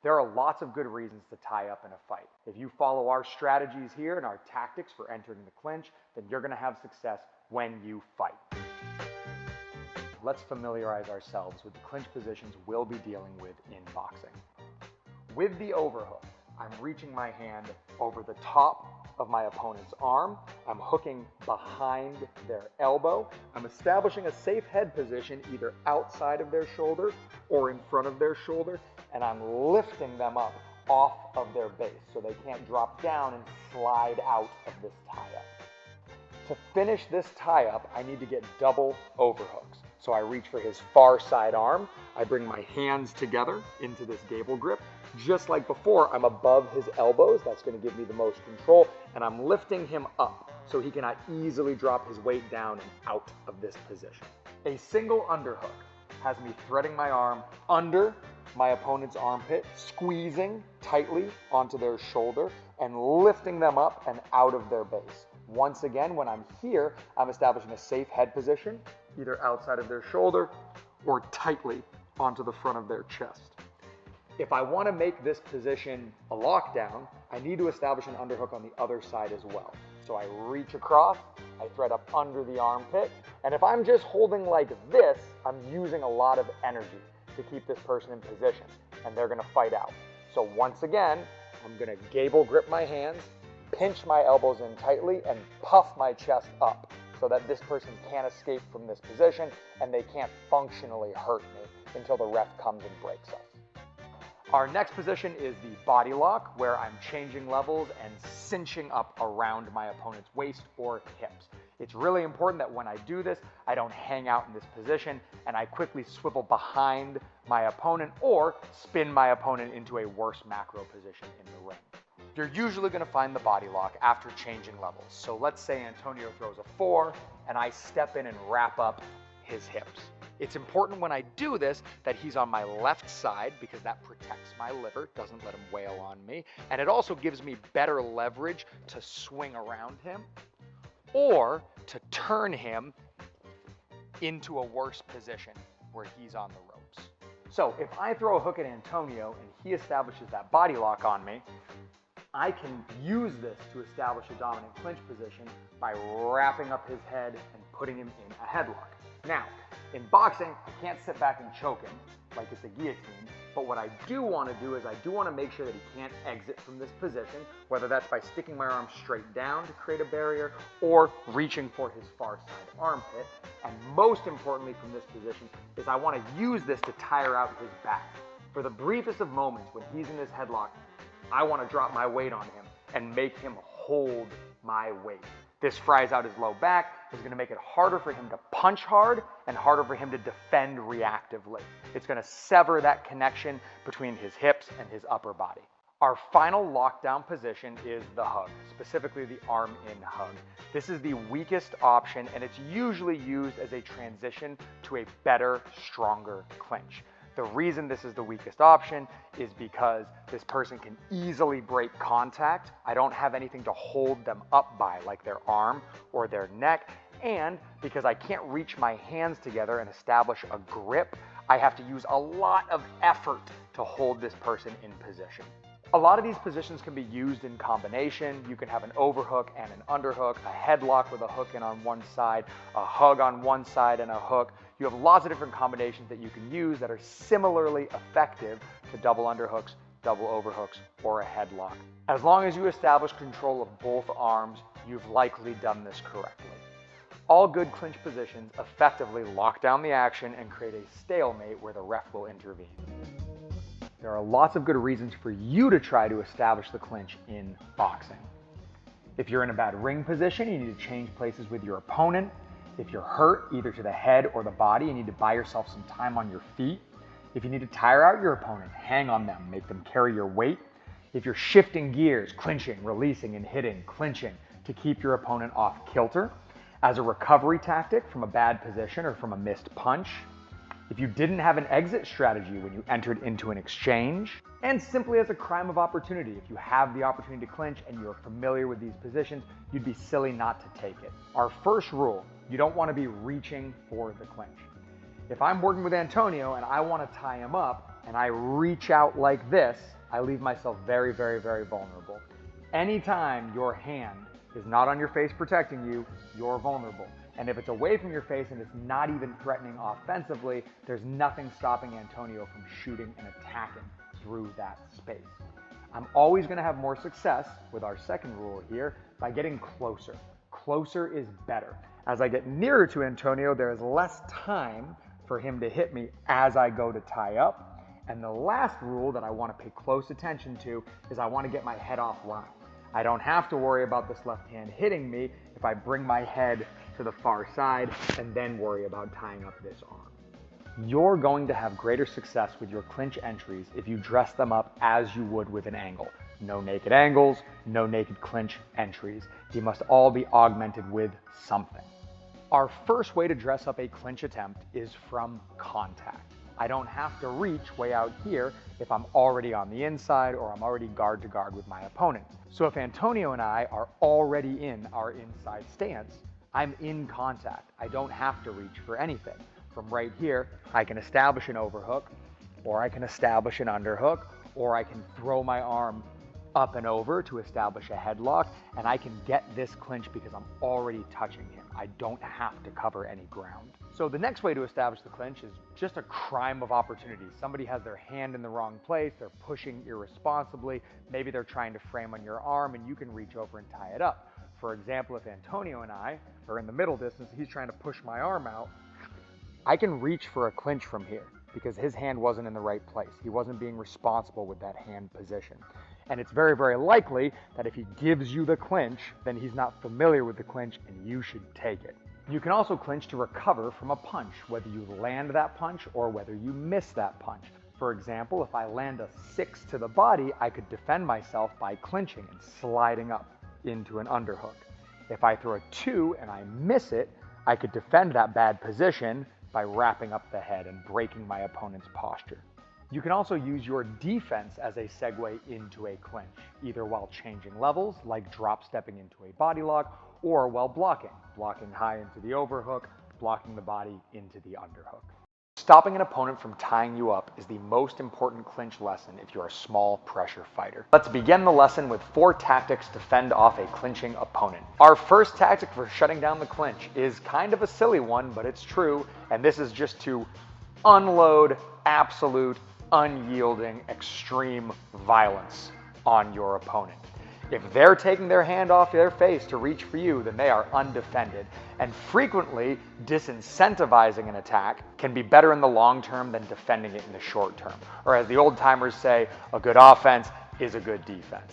There are lots of good reasons to tie up in a fight. If you follow our strategies here and our tactics for entering the clinch, then you're going to have success when you fight. Let's familiarize ourselves with the clinch positions we'll be dealing with in boxing. With the overhook, I'm reaching my hand over the top of my opponent's arm. I'm hooking behind their elbow. I'm establishing a safe head position either outside of their shoulder or in front of their shoulder, and I'm lifting them up off of their base so they can't drop down and slide out of this tie-up. To finish this tie-up, I need to get double overhooks. So I reach for his far side arm. I bring my hands together into this gable grip. Just like before, I'm above his elbows. That's going to give me the most control. And I'm lifting him up so he cannot easily drop his weight down and out of this position. A single underhook has me threading my arm under my opponent's armpit, squeezing tightly onto their shoulder, and lifting them up and out of their base. Once again, when I'm here, I'm establishing a safe head position, either outside of their shoulder or tightly onto the front of their chest. If I want to make this position a lockdown, I need to establish an underhook on the other side as well. So I reach across, I thread up under the armpit, and if I'm just holding like this, I'm using a lot of energy to keep this person in position, and they're going to fight out. So once again, I'm going to gable grip my hands, pinch my elbows in tightly, and puff my chest up so that this person can't escape from this position and they can't functionally hurt me until the ref comes and breaks us. Our next position is the body lock, where I'm changing levels and cinching up around my opponent's waist or hips. It's really important that when I do this, I don't hang out in this position and I quickly swivel behind my opponent or spin my opponent into a worse macro position in the ring. You're usually going to find the body lock after changing levels. So let's say Antonio throws a 4 and I step in and wrap up his hips. It's important when I do this that he's on my left side because that protects my liver, doesn't let him wail on me, and it also gives me better leverage to swing around him or to turn him into a worse position where he's on the ropes. So if I throw a hook at Antonio and he establishes that body lock on me, I can use this to establish a dominant clinch position by wrapping up his head and putting him in a headlock. Now, in boxing, I can't sit back and choke him like it's a guillotine, but what I do want to do is I do want to make sure that he can't exit from this position, whether that's by sticking my arm straight down to create a barrier or reaching for his far side armpit. And most importantly from this position is I want to use this to tire out his back. For the briefest of moments when he's in this headlock, I want to drop my weight on him and make him hold my weight. This fries out his low back. It's going to make it harder for him to punch hard and harder for him to defend reactively. It's going to sever that connection between his hips and his upper body. Our final lockdown position is the hug, specifically the arm-in hug. This is the weakest option, and it's usually used as a transition to a better, stronger clinch. The reason this is the weakest option is because this person can easily break contact. I don't have anything to hold them up by, like their arm or their neck, and because I can't reach my hands together and establish a grip, I have to use a lot of effort to hold this person in position. A lot of these positions can be used in combination. You can have an overhook and an underhook, a headlock with a hook in on one side, a hug on one side and a hook. You have lots of different combinations that you can use that are similarly effective to double underhooks, double overhooks, or a headlock. As long as you establish control of both arms, you've likely done this correctly. All good clinch positions effectively lock down the action and create a stalemate where the ref will intervene. There are lots of good reasons for you to try to establish the clinch in boxing. If you're in a bad ring position, you need to change places with your opponent. If you're hurt, either to the head or the body, you need to buy yourself some time on your feet. If you need to tire out your opponent, hang on them, make them carry your weight. If you're shifting gears, clinching, releasing, and hitting, clinching to keep your opponent off kilter. As a recovery tactic from a bad position or from a missed punch. If you didn't have an exit strategy when you entered into an exchange, and simply as a crime of opportunity. If you have the opportunity to clinch and you're familiar with these positions, you'd be silly not to take it. Our first rule, you don't want to be reaching for the clinch. If I'm working with Antonio and I want to tie him up, and I reach out like this, I leave myself very, very, very vulnerable. Anytime your hand is not on your face protecting you, you're vulnerable. And if it's away from your face and it's not even threatening offensively, there's nothing stopping Antonio from shooting and attacking through that space. I'm always going to have more success with our second rule here by getting closer. Closer is better. As I get nearer to Antonio, there is less time for him to hit me as I go to tie up. And the last rule that I want to pay close attention to is I want to get my head offline. I don't have to worry about this left hand hitting me if I bring my head to the far side and then worry about tying up this arm. You're going to have greater success with your clinch entries if you dress them up as you would with an angle. No naked angles, no naked clinch entries. They must all be augmented with something. Our first way to dress up a clinch attempt is from contact. I don't have to reach way out here if I'm already on the inside or I'm already guard to guard with my opponent. So if Antonio and I are already in our inside stance, I'm in contact. I don't have to reach for anything. From right here, I can establish an overhook, or I can establish an underhook, or I can throw my arm up and over to establish a headlock, and I can get this clinch because I'm already touching him. I don't have to cover any ground. So the next way to establish the clinch is just a crime of opportunity. Somebody has their hand in the wrong place, they're pushing irresponsibly, maybe they're trying to frame on your arm and you can reach over and tie it up. For example, if Antonio and I are in the middle distance, he's trying to push my arm out, I can reach for a clinch from here because his hand wasn't in the right place. He wasn't being responsible with that hand position. And it's very, very likely that if he gives you the clinch, then he's not familiar with the clinch and you should take it. You can also clinch to recover from a punch, whether you land that punch or whether you miss that punch. For example, if I land a 6 to the body, I could defend myself by clinching and sliding up into an underhook. If I throw a 2 and I miss it, I could defend that bad position by wrapping up the head and breaking my opponent's posture. You can also use your defense as a segue into a clinch, either while changing levels, like drop stepping into a body lock, or while blocking high into the overhook, blocking the body into the underhook. Stopping an opponent from tying you up is the most important clinch lesson if you're a small pressure fighter. Let's begin the lesson with 4 tactics to fend off a clinching opponent. Our first tactic for shutting down the clinch is kind of a silly one, but it's true, and this is just to unload absolute, unyielding, extreme violence on your opponent. If they're taking their hand off their face to reach for you, then they are undefended. And frequently, disincentivizing an attack can be better in the long term than defending it in the short term. Or as the old timers say, a good offense is a good defense.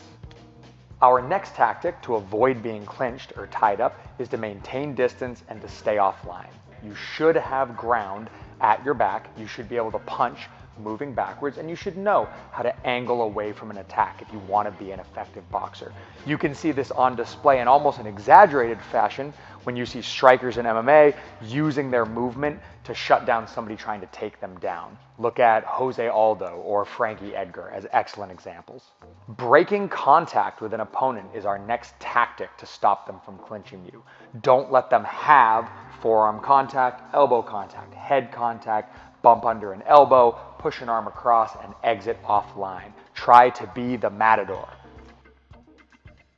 Our next tactic to avoid being clinched or tied up is to maintain distance and to stay offline. You should have ground at your back. You should be able to punch moving backwards, and you should know how to angle away from an attack if you want to be an effective boxer. You can see this on display in almost an exaggerated fashion when you see strikers in MMA using their movement to shut down somebody trying to take them down. Look at Jose Aldo or Frankie Edgar as excellent examples. Breaking contact with an opponent is our next tactic to stop them from clinching you. Don't let them have forearm contact, elbow contact, head contact, bump under an elbow, push an arm across, and exit offline. Try to be the matador.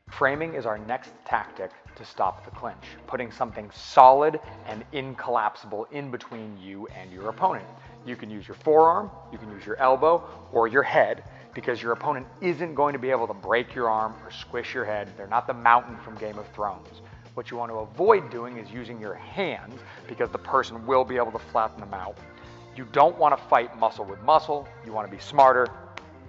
Framing is our next tactic to stop the clinch, putting something solid and incollapsible in between you and your opponent. You can use your forearm, you can use your elbow, or your head, because your opponent isn't going to be able to break your arm or squish your head. They're not the mountain from Game of Thrones. What you want to avoid doing is using your hands, because the person will be able to flatten them out. You don't want to fight muscle with muscle. You want to be smarter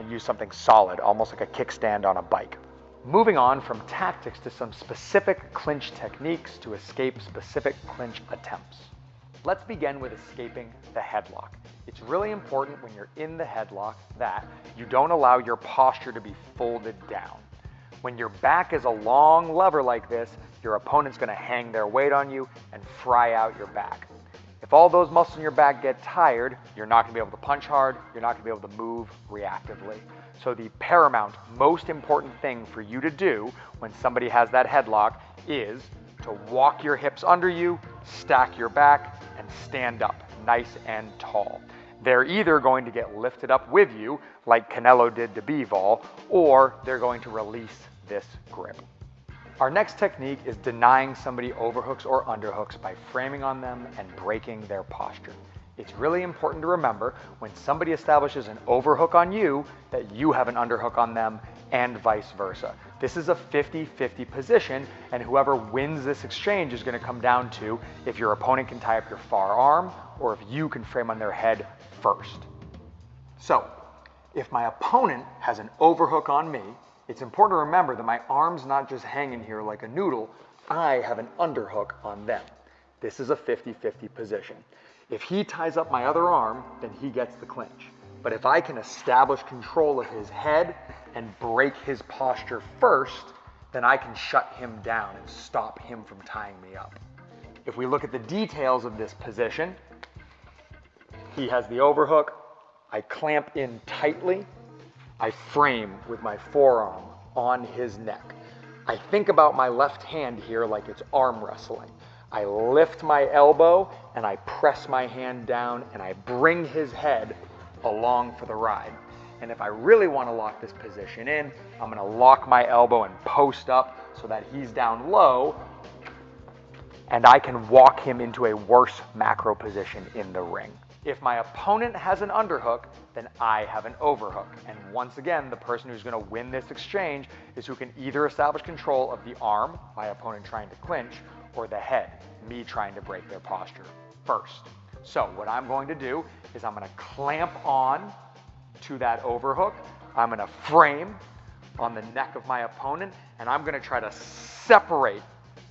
and use something solid, almost like a kickstand on a bike. Moving on from tactics to some specific clinch techniques to escape specific clinch attempts. Let's begin with escaping the headlock. It's really important when you're in the headlock that you don't allow your posture to be folded down. When your back is a long lever like this, your opponent's going to hang their weight on you and fry out your back. If all those muscles in your back get tired, you're not going to be able to punch hard, you're not going to be able to move reactively. So the paramount, most important thing for you to do when somebody has that headlock is to walk your hips under you, stack your back, and stand up nice and tall. They're either going to get lifted up with you, like Canelo did to Bivol, or they're going to release this grip. Our next technique is denying somebody overhooks or underhooks by framing on them and breaking their posture. It's really important to remember when somebody establishes an overhook on you that you have an underhook on them and vice versa. This is a 50-50 position, and whoever wins this exchange is going to come down to if your opponent can tie up your far arm or if you can frame on their head first. So, if my opponent has an overhook on me, it's important to remember that my arm's not just hanging here like a noodle. I have an underhook on them. This is a 50-50 position. If he ties up my other arm, then he gets the clinch. But if I can establish control of his head and break his posture first, then I can shut him down and stop him from tying me up. If we look at the details of this position, he has the overhook, I clamp in tightly, I frame with my forearm on his neck. I think about my left hand here like it's arm wrestling. I lift my elbow and I press my hand down and I bring his head along for the ride. And if I really want to lock this position in, I'm going to lock my elbow and post up so that he's down low and I can walk him into a worse macro position in the ring. If my opponent has an underhook, then I have an overhook. And once again, the person who's going to win this exchange is who can either establish control of the arm, my opponent trying to clinch, or the head, me trying to break their posture first. So what I'm going to do is I'm going to clamp on to that overhook. I'm going to frame on the neck of my opponent, and I'm going to try to separate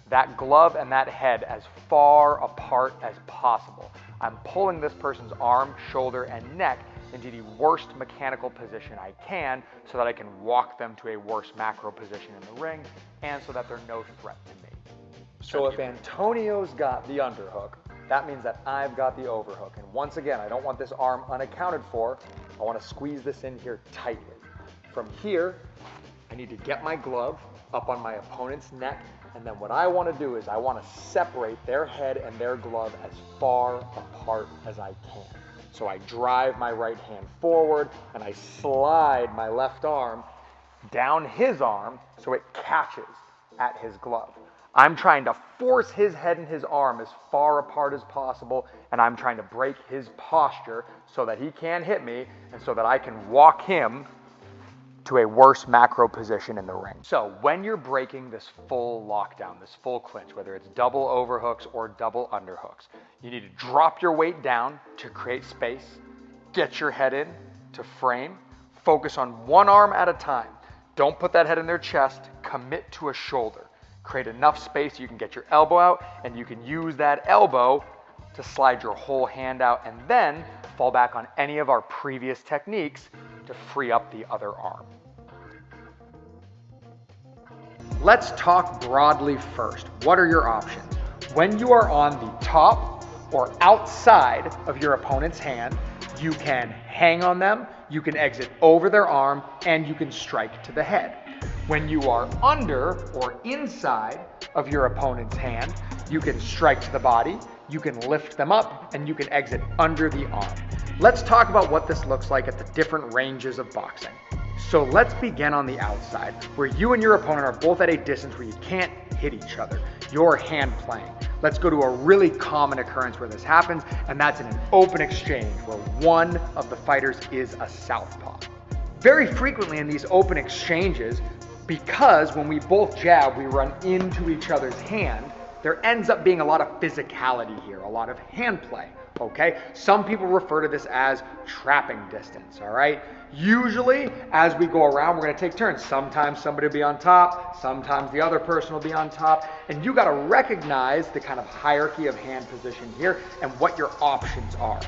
that glove and that head as far apart as possible. I'm pulling this person's arm, shoulder, and neck into the worst mechanical position I can so that I can walk them to a worse macro position in the ring and so that they're no threat to me. So if Antonio's got the underhook, that means that I've got the overhook. And once again, I don't want this arm unaccounted for. I want to squeeze this in here tightly. From here, I need to get my glove up on my opponent's neck. And then what I want to do is I want to separate their head and their glove as far apart as I can. So I drive my right hand forward and I slide my left arm down his arm so it catches at his glove. I'm trying to force his head and his arm as far apart as possible, and I'm trying to break his posture so that he can't hit me and so that I can walk him to a worse macro position in the ring. So when you're breaking this full lockdown, this full clinch, whether it's double overhooks or double underhooks, you need to drop your weight down to create space, get your head in to frame, focus on one arm at a time. Don't put that head in their chest, commit to a shoulder. Create enough space so you can get your elbow out and you can use that elbow to slide your whole hand out and then fall back on any of our previous techniques to free up the other arm. Let's talk broadly first. What are your options? When you are on the top or outside of your opponent's hand, you can hang on them, you can exit over their arm, and you can strike to the head. When you are under or inside of your opponent's hand, you can strike to the body, you can lift them up, and you can exit under the arm. Let's talk about what this looks like at the different ranges of boxing. So let's begin on the outside, where you and your opponent are both at a distance where you can't hit each other. You're hand playing. Let's go to a really common occurrence where this happens, and that's in an open exchange where one of the fighters is a southpaw. Very frequently in these open exchanges, because when we both jab, we run into each other's hand, there ends up being a lot of physicality here, a lot of hand play, okay? Some people refer to this as trapping distance, all right? Usually, as we go around, we're gonna take turns. Sometimes somebody will be on top, sometimes the other person will be on top, and you gotta recognize the kind of hierarchy of hand position here and what your options are.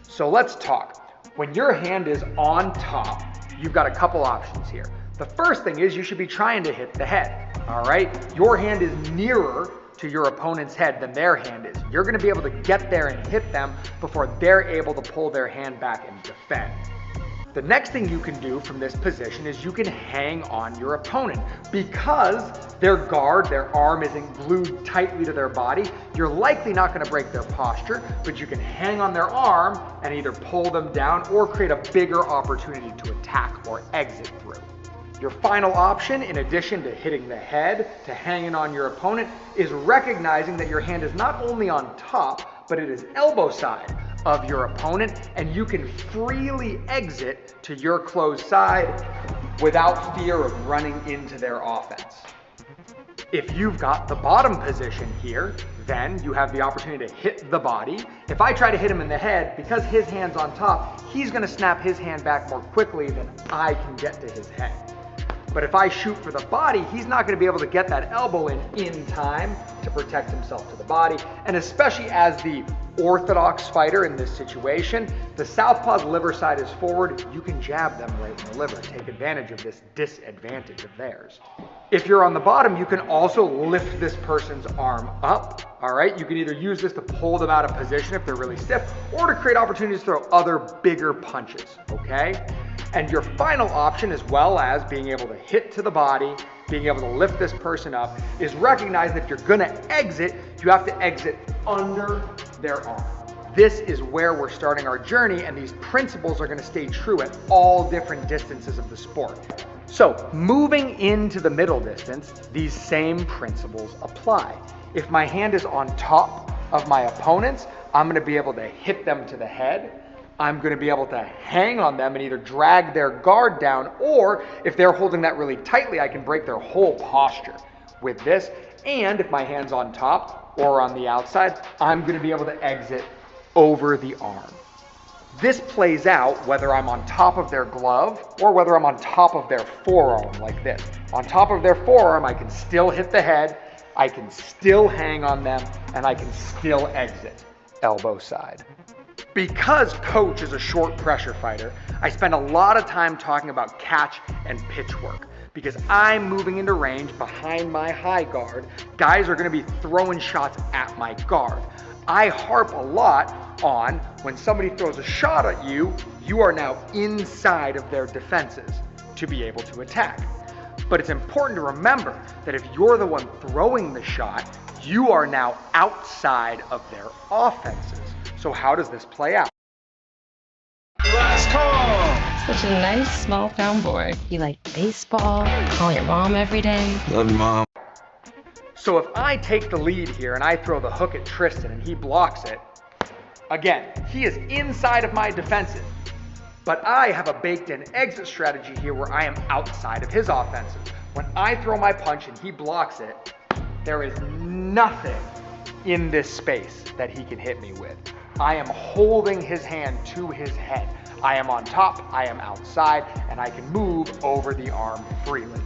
So let's talk. When your hand is on top, you've got a couple options here. The first thing is you should be trying to hit the head, all right? Your hand is nearer to your opponent's head than their hand is. You're gonna be able to get there and hit them before they're able to pull their hand back and defend. The next thing you can do from this position is you can hang on your opponent. Because their guard, their arm isn't glued tightly to their body, you're likely not going to break their posture, but you can hang on their arm and either pull them down or create a bigger opportunity to attack or exit through. Your final option, in addition to hitting the head, to hanging on your opponent, is recognizing that your hand is not only on top, but it is elbow side of your opponent, and you can freely exit to your closed side without fear of running into their offense. If you've got the bottom position here, then you have the opportunity to hit the body. If I try to hit him in the head, because his hand's on top, he's going to snap his hand back more quickly than I can get to his head. But if I shoot for the body, he's not going to be able to get that elbow in time to protect himself to the body. And especially as the orthodox fighter in this situation, the southpaw's liver side is forward. You can jab them right in the liver, take advantage of this disadvantage of theirs. If you're on the bottom, you can also lift this person's arm up. All right, you can either use this to pull them out of position if they're really stiff, or to create opportunities to throw other bigger punches, okay? And your final option, as well as being able to hit to the body, being able to lift this person up, is recognize that if you're gonna exit, you have to exit under their arm. This is where we're starting our journey, and these principles are gonna stay true at all different distances of the sport. So moving into the middle distance, these same principles apply. If my hand is on top of my opponent's, I'm gonna be able to hit them to the head. I'm going to be able to hang on them and either drag their guard down, or if they're holding that really tightly, I can break their whole posture with this. And if my hand's on top or on the outside, I'm going to be able to exit over the arm. This plays out whether I'm on top of their glove or whether I'm on top of their forearm like this. On top of their forearm, I can still hit the head, I can still hang on them, and I can still exit elbow side. Because Coach is a short pressure fighter, I spend a lot of time talking about catch and pitch work. Because I'm moving into range behind my high guard, guys are going to be throwing shots at my guard. I harp a lot on when somebody throws a shot at you, you are now inside of their defenses to be able to attack. But it's important to remember that if you're the one throwing the shot, you are now outside of their offenses. So how does this play out? Last call! Such a nice, small-town boy. You like baseball, call your mom every day. Love you, Mom. So if I take the lead here and I throw the hook at Tristan and he blocks it, again, he is inside of my defenses. But I have a baked-in exit strategy here where I am outside of his offenses. When I throw my punch and he blocks it, there is nothing in this space that he can hit me with. I am holding his hand to his head. I am on top, I am outside, and I can move over the arm freely.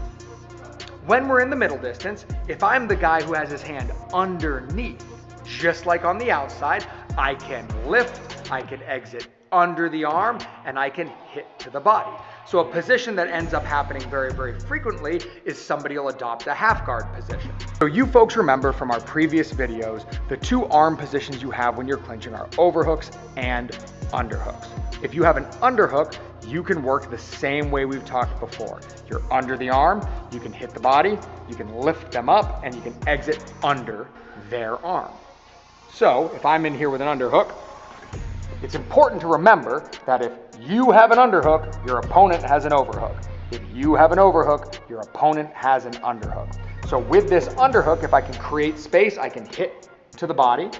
When we're in the middle distance, if I'm the guy who has his hand underneath, just like on the outside, I can lift, I can exit under the arm, and I can hit to the body. So a position that ends up happening very, very frequently is somebody will adopt a half guard position. So you folks remember from our previous videos, the two arm positions you have when you're clinching are overhooks and underhooks. If you have an underhook, you can work the same way we've talked before. You're under the arm, you can hit the body, you can lift them up, and you can exit under their arm. So if I'm in here with an underhook, it's important to remember that if you have an underhook, your opponent has an overhook. If you have an overhook, your opponent has an underhook. So with this underhook, if I can create space, I can hit to the body.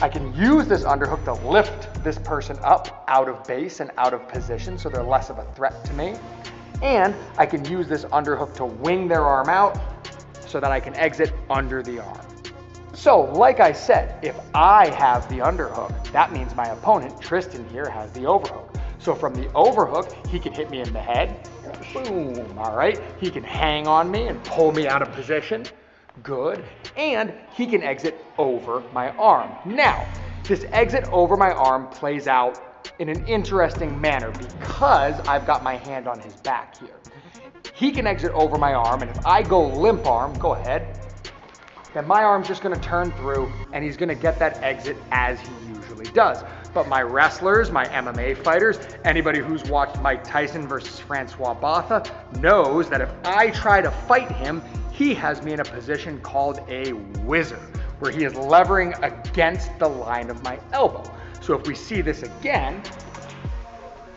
I can use this underhook to lift this person up out of base and out of position so they're less of a threat to me. And I can use this underhook to wing their arm out so that I can exit under the arm. So, like I said, if I have the underhook, that means my opponent, Tristan here, has the overhook. So from the overhook, he can hit me in the head, boom, all right? He can hang on me and pull me out of position, good. And he can exit over my arm. Now, this exit over my arm plays out in an interesting manner because I've got my hand on his back here. He can exit over my arm, and if I go limp arm, go ahead, then my arm's just gonna turn through and he's gonna get that exit as he usually does. But my wrestlers, my MMA fighters, anybody who's watched Mike Tyson versus Francois Botha knows that if I try to fight him, he has me in a position called a whizzer, where he is levering against the line of my elbow. So if we see this again,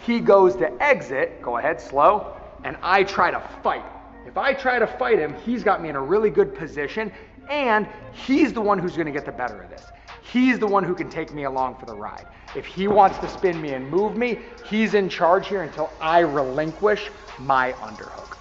he goes to exit, go ahead, slow, and I try to fight. If I try to fight him, he's got me in a really good position, and he's the one who's gonna get the better of this. He's the one who can take me along for the ride. If he wants to spin me and move me, he's in charge here until I relinquish my underhook.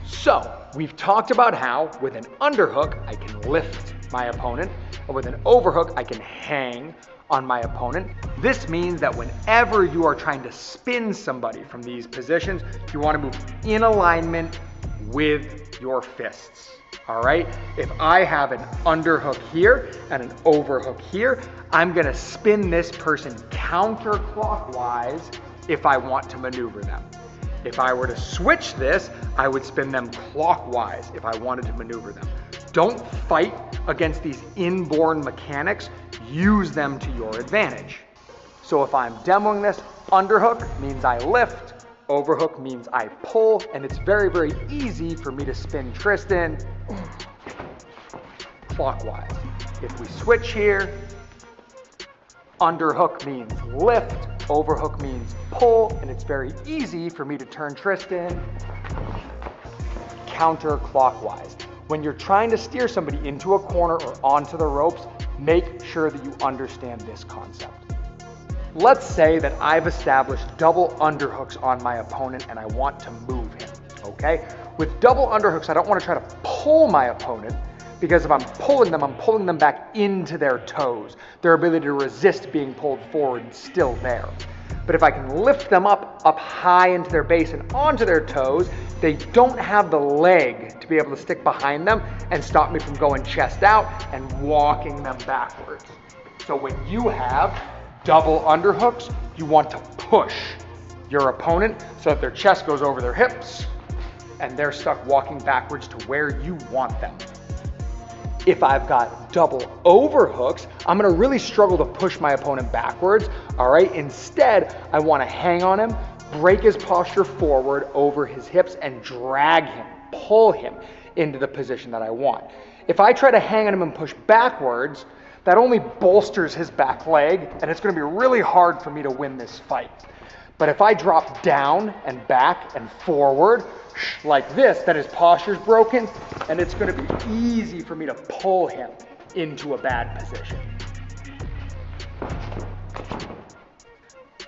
So, we've talked about how with an underhook, I can lift my opponent, and with an overhook, I can hang on my opponent. This means that whenever you are trying to spin somebody from these positions, you want to move in alignment with your fists. All right, if I have an underhook here and an overhook here, I'm gonna spin this person counterclockwise if I want to maneuver them. If I were to switch this, I would spin them clockwise if I wanted to maneuver them. Don't fight against these inborn mechanics, use them to your advantage. So if I'm demoing this, underhook means I lift, overhook means I pull, and it's very, very easy for me to spin Tristan clockwise. If we switch here, underhook means lift, overhook means pull, and it's very easy for me to turn Tristan counterclockwise. When you're trying to steer somebody into a corner or onto the ropes, make sure that you understand this concept. Let's say that I've established double underhooks on my opponent and I want to move him, okay? With double underhooks, I don't want to try to pull my opponent, because if I'm pulling them back into their toes. Their ability to resist being pulled forward is still there. But if I can lift them up high into their base and onto their toes, they don't have the leg to be able to stick behind them and stop me from going chest out and walking them backwards. So when you have double underhooks, you want to push your opponent so that their chest goes over their hips and they're stuck walking backwards to where you want them. If I've got double overhooks, I'm gonna really struggle to push my opponent backwards, all right? Instead, I wanna hang on him, break his posture forward over his hips and drag him, pull him into the position that I want. If I try to hang on him and push backwards, that only bolsters his back leg, and it's gonna be really hard for me to win this fight. But if I drop down and back and forward, like this, then his posture's broken, and it's gonna be easy for me to pull him into a bad position.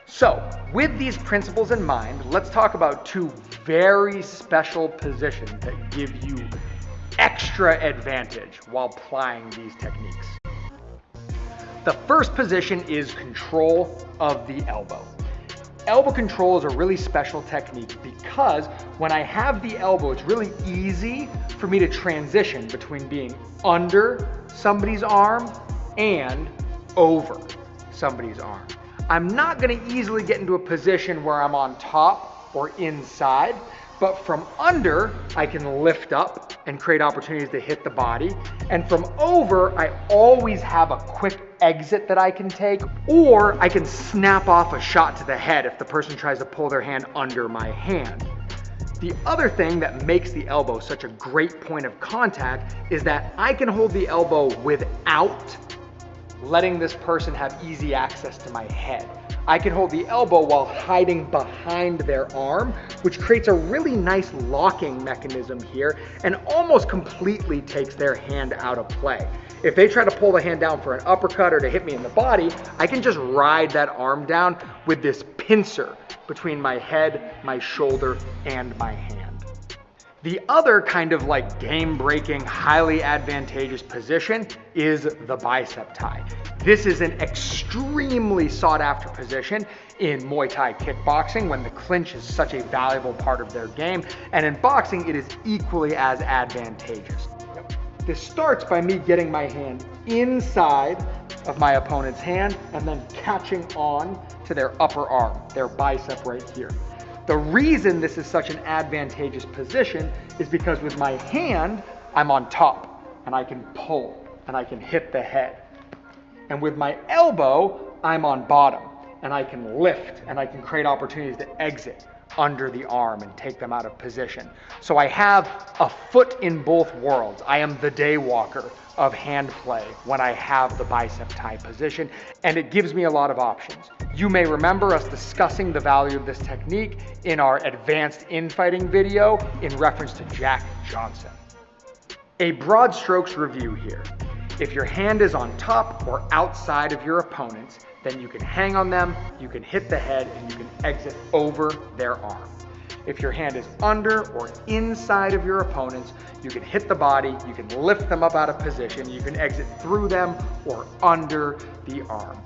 So, with these principles in mind, let's talk about two very special positions that give you extra advantage while applying these techniques. The first position is control of the elbow. Elbow control is a really special technique because when I have the elbow, it's really easy for me to transition between being under somebody's arm and over somebody's arm. I'm not going to easily get into a position where I'm on top or inside, but from under, I can lift up and create opportunities to hit the body. And from over, I always have a quick exit that I can take, or I can snap off a shot to the head if the person tries to pull their hand under my hand. The other thing that makes the elbow such a great point of contact is that I can hold the elbow without letting this person have easy access to my head. I can hold the elbow while hiding behind their arm, which creates a really nice locking mechanism here and almost completely takes their hand out of play. If they try to pull the hand down for an uppercut or to hit me in the body, I can just ride that arm down with this pincer between my head, my shoulder, and my hand. The other kind of like game-breaking, highly advantageous position is the bicep tie. This is an extremely sought-after position in Muay Thai kickboxing when the clinch is such a valuable part of their game, and in boxing it is equally as advantageous. This starts by me getting my hand inside of my opponent's hand and then catching on to their upper arm, their bicep right here. The reason this is such an advantageous position is because with my hand, I'm on top and I can pull and I can hit the head. And with my elbow, I'm on bottom and I can lift, and I can create opportunities to exit under the arm and take them out of position. So I have a foot in both worlds. I am the day walker of hand play when I have the bicep tie position, and it gives me a lot of options. You may remember us discussing the value of this technique in our advanced infighting video in reference to Jack Johnson. A broad strokes review here. If your hand is on top or outside of your opponent's, then you can hang on them, you can hit the head, and you can exit over their arm. If your hand is under or inside of your opponent's, you can hit the body, you can lift them up out of position, you can exit through them or under the arm.